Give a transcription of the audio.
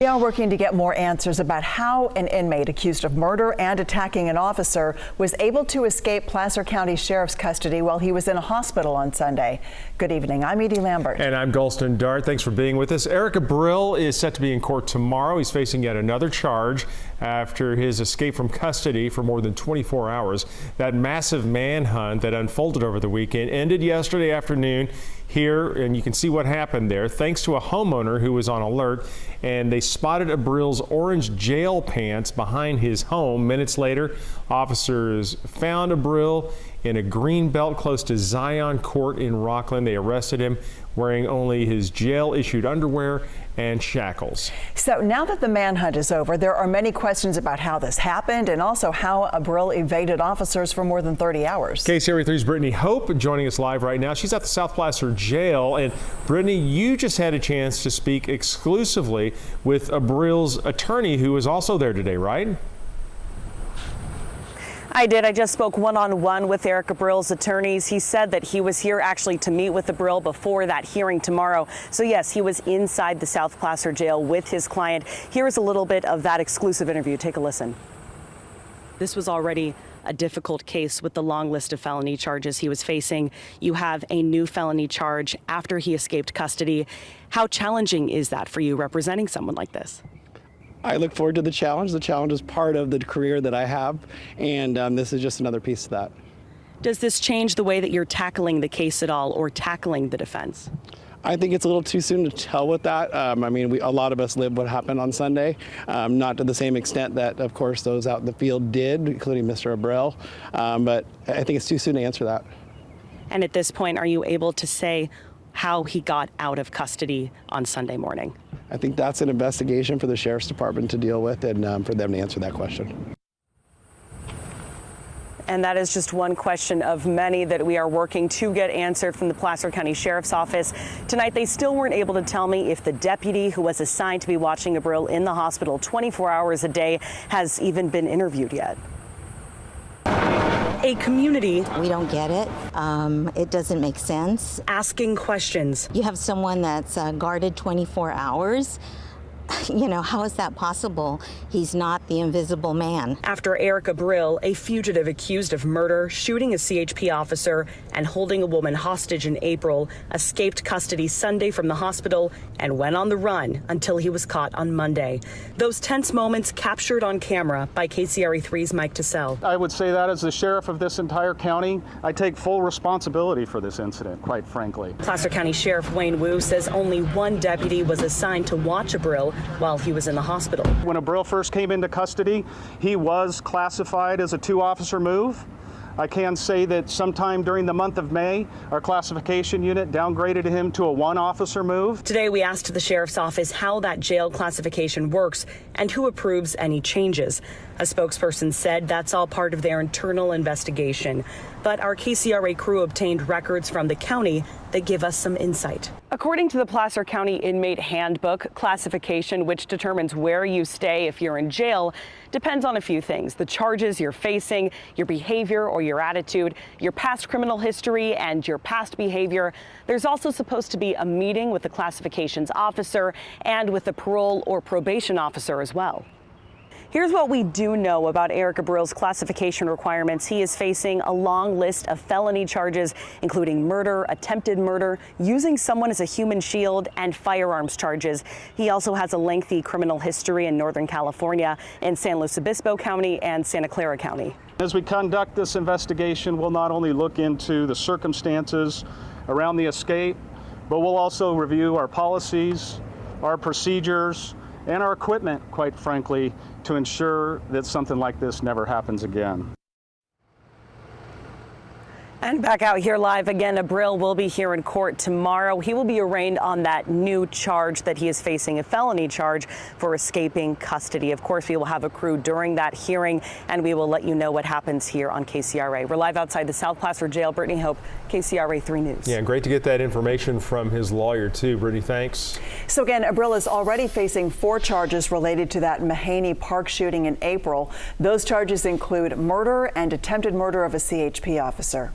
We are working to get more answers about how an inmate accused of murder and attacking an officer was able to escape Placer County Sheriff's custody while he was in a hospital on Sunday. Good evening. I'm Edie Lambert. And I'm Golston Dart. Thanks for being with us. Eric Abril is set to be in court tomorrow. He's facing yet another charge after his escape from custody for more than 24 hours. That massive manhunt that unfolded over the weekend ended yesterday afternoon here, and you can see what happened there thanks to a homeowner who was on alert, and they spotted Abril's orange jail pants behind his home. Minutes later, officers found Abril in a green belt close to Zion Court in Rockland. They arrested him wearing only his jail-issued underwear and shackles. So now that the manhunt is over, there are many questions about how this happened and also how Abril evaded officers for more than 30 hours. KCRA 3's Brittany Hope joining us live right now. She's at the South Placer Jail. And Brittany, you just had a chance to speak exclusively with Abril's attorney, who was also there today, right? I did. I just spoke one-on-one with Eric Abril's attorneys. He said that he was here actually to meet with Abril before that hearing tomorrow. So yes, he was inside the South Placer Jail with his client. Here's a little bit of that exclusive interview. Take a listen. This was already a difficult case with the long list of felony charges he was facing. You have a new felony charge after he escaped custody. How challenging is that for you representing someone like this? I look forward to the challenge. The challenge is part of the career that I have, and this is just another piece of that. Does this change the way that you're tackling the case at all, or tackling the defense? I think it's a little too soon to tell with that. I mean, a lot of us lived what happened on Sunday, not to the same extent that, of course, those out in the field did, including Mr. Abril, but I think it's too soon to answer that. And at this point, are you able to say how he got out of custody on Sunday morning? I think that's an investigation for the Sheriff's Department to deal with, and for them to answer that question. And that is just one question of many that we are working to get answered from the Placer County Sheriff's Office. Tonight, they still weren't able to tell me if the deputy who was assigned to be watching Abril in the hospital 24 hours a day has even been interviewed yet. A community. We don't get it. It doesn't make sense. Asking questions. You have someone that's guarded 24 hours. You know, how is that possible? He's not the invisible man. After Eric Abril, a fugitive accused of murder, shooting a CHP officer, and holding a woman hostage in April, escaped custody Sunday from the hospital and went on the run until he was caught on Monday. Those tense moments captured on camera by KCRA 3's Mike Tassell. I would say that as the sheriff of this entire county, I take full responsibility for this incident, quite frankly. Placer County Sheriff Wayne Wu says only one deputy was assigned to watch Abril while he was in the hospital. When Abril first came into custody, he was classified as a 2-officer move. I can say that sometime during the month of May, our classification unit downgraded him to a 1-officer move. Today, we asked the Sheriff's Office how that jail classification works and who approves any changes. A spokesperson said that's all part of their internal investigation. But our KCRA crew obtained records from the county that give us some insight. According to the Placer County Inmate Handbook, classification, which determines where you stay if you're in jail, depends on a few things: the charges you're facing, your behavior or your attitude, your past criminal history, and your past behavior. There's also supposed to be a meeting with the classifications officer and with the parole or probation officer as well. Here's what we do know about Eric Abril's classification requirements. He is facing a long list of felony charges, including murder, attempted murder, using someone as a human shield, and firearms charges. He also has a lengthy criminal history in Northern California, in San Luis Obispo County and Santa Clara County. As we conduct this investigation, we'll not only look into the circumstances around the escape, but we'll also review our policies, our procedures, and our equipment, quite frankly, to ensure that something like this never happens again. And back out here live again, Abril will be here in court tomorrow. He will be arraigned on that new charge that he is facing, a felony charge for escaping custody. Of course, we will have a crew during that hearing, and we will let you know what happens here on KCRA. We're live outside the South Placer Jail. Brittany Hope, KCRA 3 News. Yeah, great to get that information from his lawyer, too. Brittany, thanks. So again, Abril is already facing 4 charges related to that Mahaney Park shooting in April. Those charges include murder and attempted murder of a CHP officer.